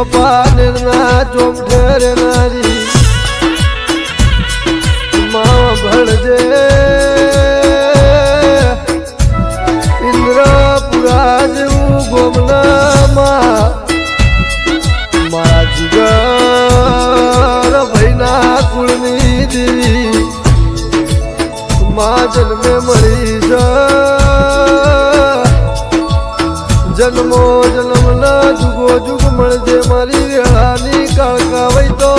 પાનેરના ચોક ઠેરનારી માં ભળજે ઇન્દ્રપુરા જેવું ગોમનામાં મારા જીગર ભાઈના કુળની દેવી માં જન્મે મળી જન્મો જન્મ ના જુગો જુગ મળજે મારી વેળાની કાળકા વઈ તો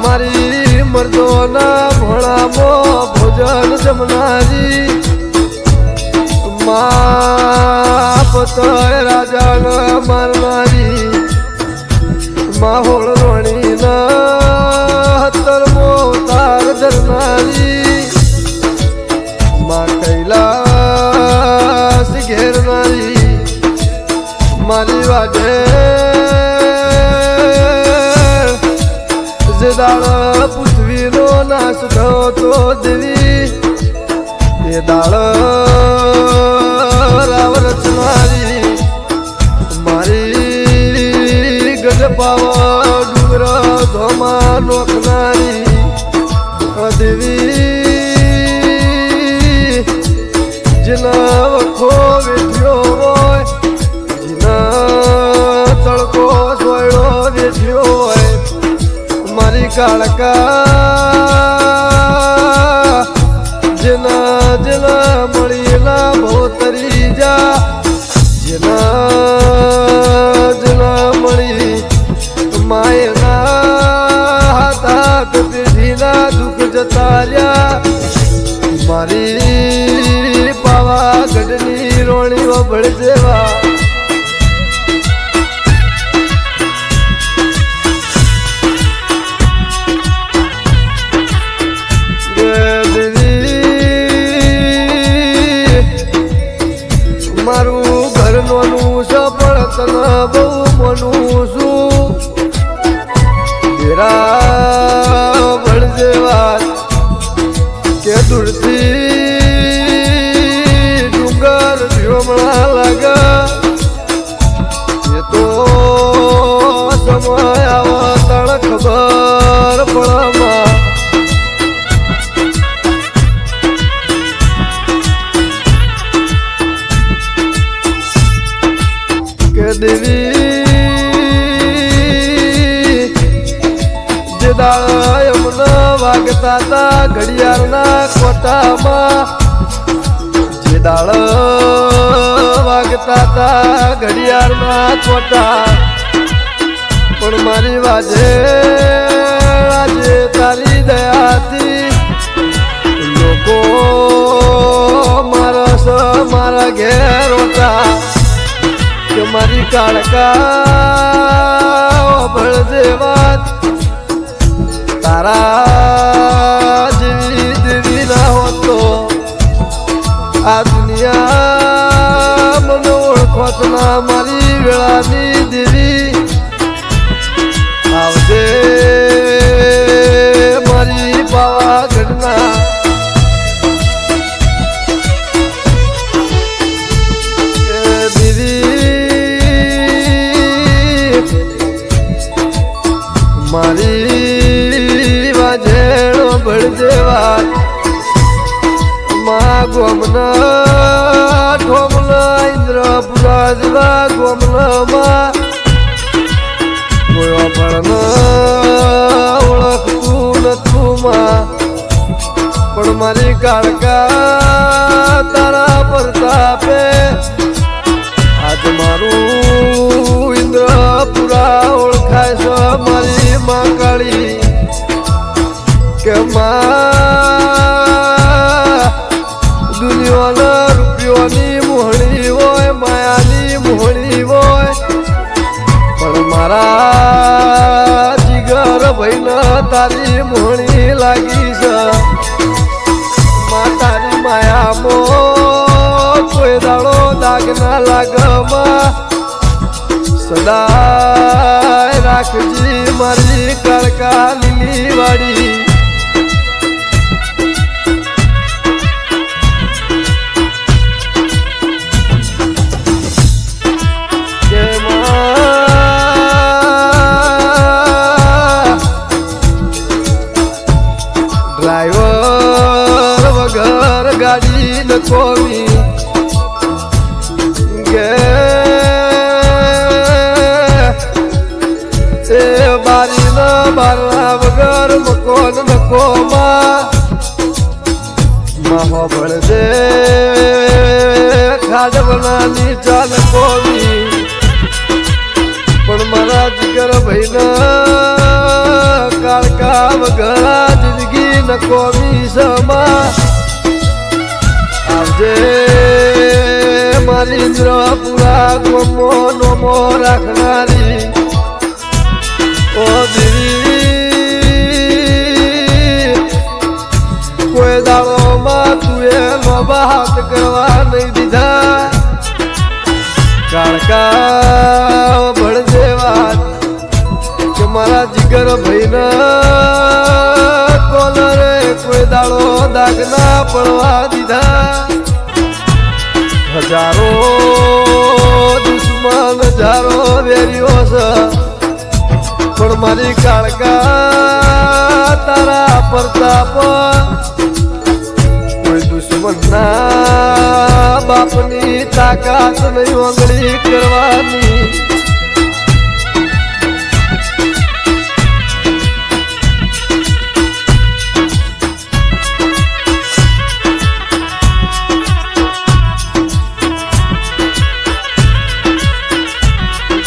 મારી મર્દોના ભોળામાં ભોજન જમનારી મા પતય રાજાના મારનારી માહોળ રોણી ના 17મો તાર ધરનારી માં કૈલાસ ઘેરનારી મારી વાજે જે દાળ પૃથ્વીનો નાશ થયો તો દેવી એ દાળ રાવ રચનારી મારી ગજપાવા ડુંગર ધોમા નોખનારી દેવી જેના વખો વેઠ્યો હોય જેના તડકો સોયડો વેઠ્યો હોય મારી કાળકા જેના જેના મળીના ભોતરી જા જેના મળી માયના હાથ પેઢીના દુઃખ જતા રહ્યા મારી પાવાગઢની રોણીઓ ભળ જેવા મારું ઘર નોનું સફળ તને બહુ મનું છું તેરા ભળજે વાત કે દૂરથી ડુંગર ભ્યોમણા લાગા એ તો સમય આવા તણ ખબર પડમાં દેવી જે દાળ યમુના વાગતા તા ઘડિયાળના કોટામાં જે દાળ વાગતા તા ઘડિયાળના કોટા પણ મારી વાજે આજે તારી દયાથી લોકો મારા ઘેર ઓટા કે મારી કાળકા ભળજે વાત તારા જેવી દેવી ના હોતો આ દુનિયા મને ઓળખોત ના મારી વેળાની દેવી આવજે મારી પાવાગઢના મારી વાજેણો ભળજે વાત મા ગોમના ઠોમના ઇન્દ્રપુરા જેવા ગોમનામાં કોઈ પણ ઓળખતું નતું માં પણ મારી કાળકા તારા પ્રતાપે આજ મારું ઇન્દ્રપુરા ઓળખાય છે મારી માં કાળી કે માં દુનિયાના રૂપિયોની મોહણી હોય માયાની મોહણી હોય પણ મારા જીગર ભાઈને તારી મોહણી લાગી છે માં તારી માયામાં કોઈ દાડો દાગ ના લાગમાં સદા રાખજી મારી કાળકા લીલી વાડી ડ્રાઈવર વગર ગાડી ન કોમી ગે એ બારી ન બારણા વગર મકોન ન કોમા માહો ભળજે ખાડવનાની ચાલ કોમી પણ મારા જીગર ભાઈના કાળકા વગર જિંદગી ન કોમી સમા આવજે મારી ઇન્દ્રપુરા ગોમો નોમો રાખનારી ઓ દેવી કોઈ દાડોમાં તું એ લોબા હાથ કરવા નહીં દીધા કાળકા ભળજે વાત કે મારા જીગર ભાઈના કોલરે કોઈ દાડો દાગ ના પડવા દીધા હજારો દુશ્મન હજારો વેરીઓ છે પણ મારી કાળકા તારા પ્રતાપ કોઈ દુશ્મન ના બાપની તાકાત નહીં આંગળી કરવાની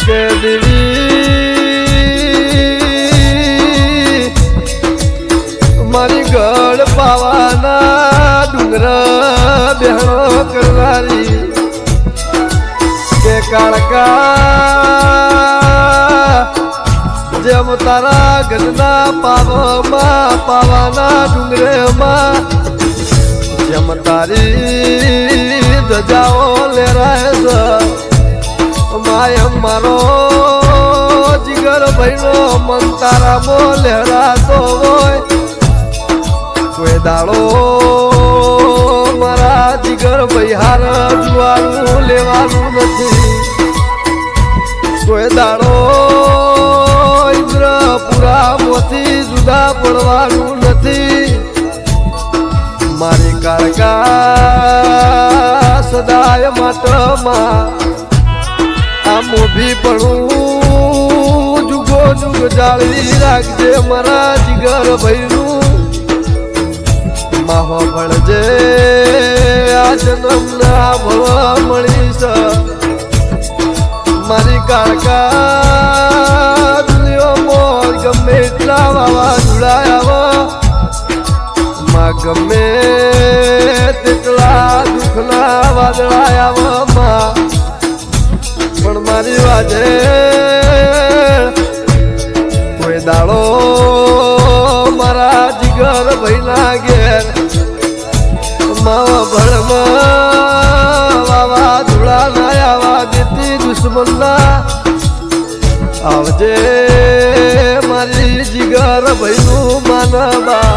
કે દેવી મારી ગળ પાવાના ડુંગર બેહણો કરનારી કે કાળકા જેમ તારા ઘરના પાવામાં પાવાના ડુંગરેમાં જેમ તારી ધજાઓ લેરાય છે માય મારો જીગર ભાઈનો મન તારામો લહેરાતો હોય કોઈ દાડો મારા જીગર ભાઈ હાર જુવાનું લેવાનું નથી કોઈ દાડો ઇન્દ્રપુરા મોથી જુદા પડવાનું નથી મારી કાળકા સદાય માટમાં આ મોભી પણ જુગો જુગ જાળવી રાખજે મારા જીગર ભાઈનું માહો ભળજે આ જન્મ ના ભળવા મળી છે મારી કાળકા દુનિયામાં ગમે એટલા વાવા જોડાયા માં ગમે તેટલા દુઃખના વાદળાયા માં પણ મારી વાજે કોઈ દાડો મારા જીગર ભાઈના ઘેર માવા ભળમાં વાવા ધૂળા ના આવા દેતી દુશ્મનના આવજે મારી જીગર ભાઈનું માનબા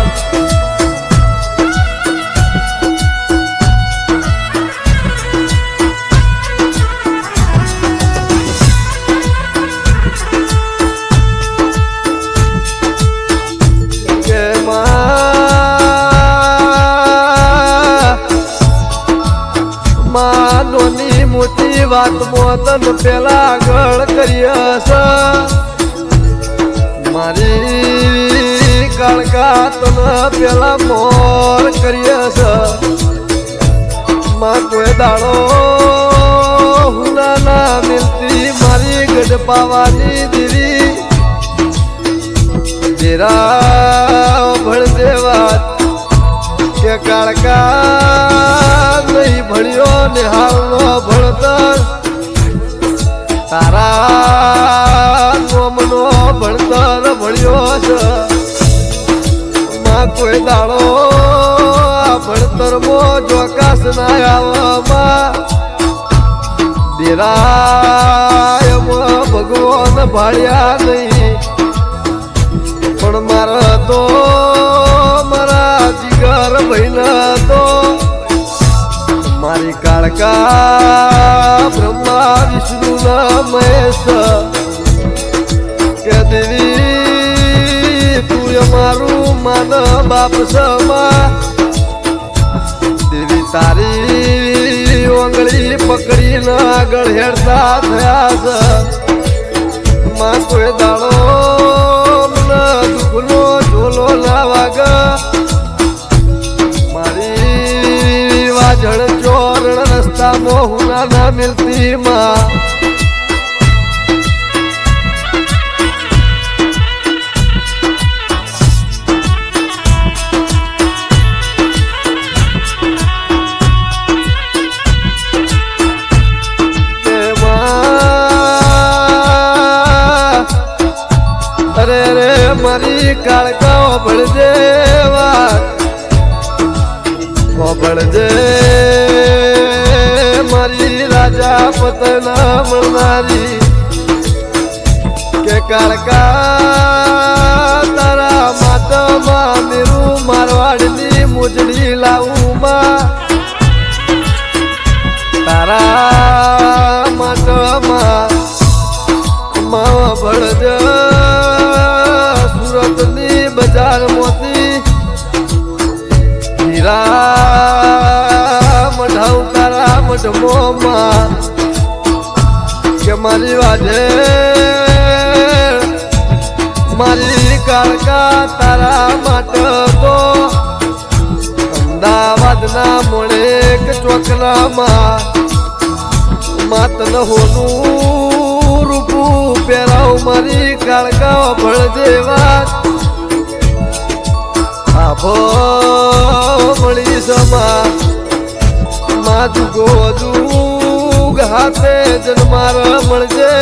નાની મોટી વાત મોતન પેલા આગળ કરીએ છે મારી કાળકા તને પેલા મોર કરીએ છે માં કોઈ દાડો હુના ના મિલતી મારી ગઢ પાવાની દેવી તેરા ભળ દેવા કે કાળકા નહીં ભણ્યો ને હાલનો ભણતર તારા નોમનો ભણતર ભણ્યો છે માં કોઈ દાડો આ ભણતરમાં ચોકાસ ના આવવામાં દેરાયમાં ભગવાન ભાળ્યા નહીં મારા તો મારા જીગર ભાઈના તો મારી કાળકા બ્રહ્મા વિષ્ણુ ના મહેશ કે દેવી તું અમારું માન બાપ સમા દેવી તારી ઓંગળી પકડીને આગળ હેડતા થયા છે માં કોઈ દાડો મને દુઃખનો ઝોલો ના વાગ મારી વાજણ ચોરણ રસ્તામાં હું ના મિલતી માં મારી કાળકા ભળજે ભળજે મારી રાજા પતના મળનારી કે કાળકા તારા માતામાં મેરું મારવાડની મોજડી લાવું માં તારા માતામાં માં ભળજે સુરતની બજાર મોતી હીરા મઢાઉ તારા મઢમોમાં કે મારી વાજે મારી કાળકા તારા માટે તો અમદાવાદના મોણેક ચોકલામાં માતન હોનું રૂપું પહેરાવ મારી કાળકા ભળજે વાત આભો મળી સમા માધુગો દુગ હાથે જન્માર મળજે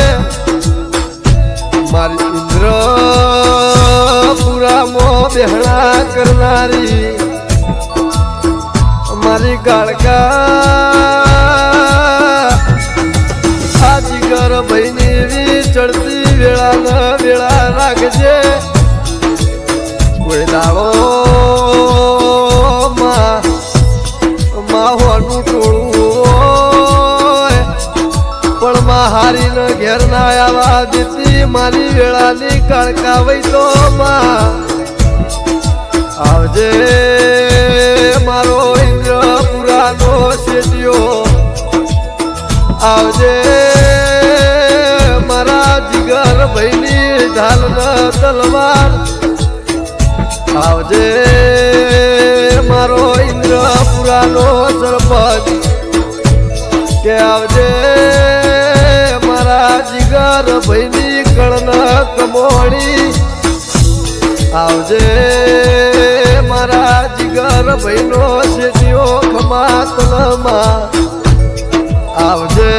મારી ઇન્દ્ર પુરામાં બેહણા કરનારી મારી કાળકા આ જીગર ભાઈની ચડતી વેળા વેળા રાખજે કોઈ દાડો માહોનું ટોળું પણ માં હારીને ઘેર ના આવા દેતી મારી વેળાની કાળકા વઈ તો માં આવજે મારો ઇન્દ્રપુરાનો શેઠિયો આવજે મારા જીગર ભાઈની ઢાલ તલવાર આવજે મારો ઇન્દ્રપુરાનો સરપંચ કે આવજે મારા જીગર ભાઈની કળન કમોણી આવજે મારા જીગર ભાઈનો શેઠિયો ખમાતલમાં આવજે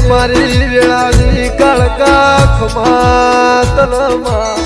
મારી વેળાની કાળકા ખમાતલમાં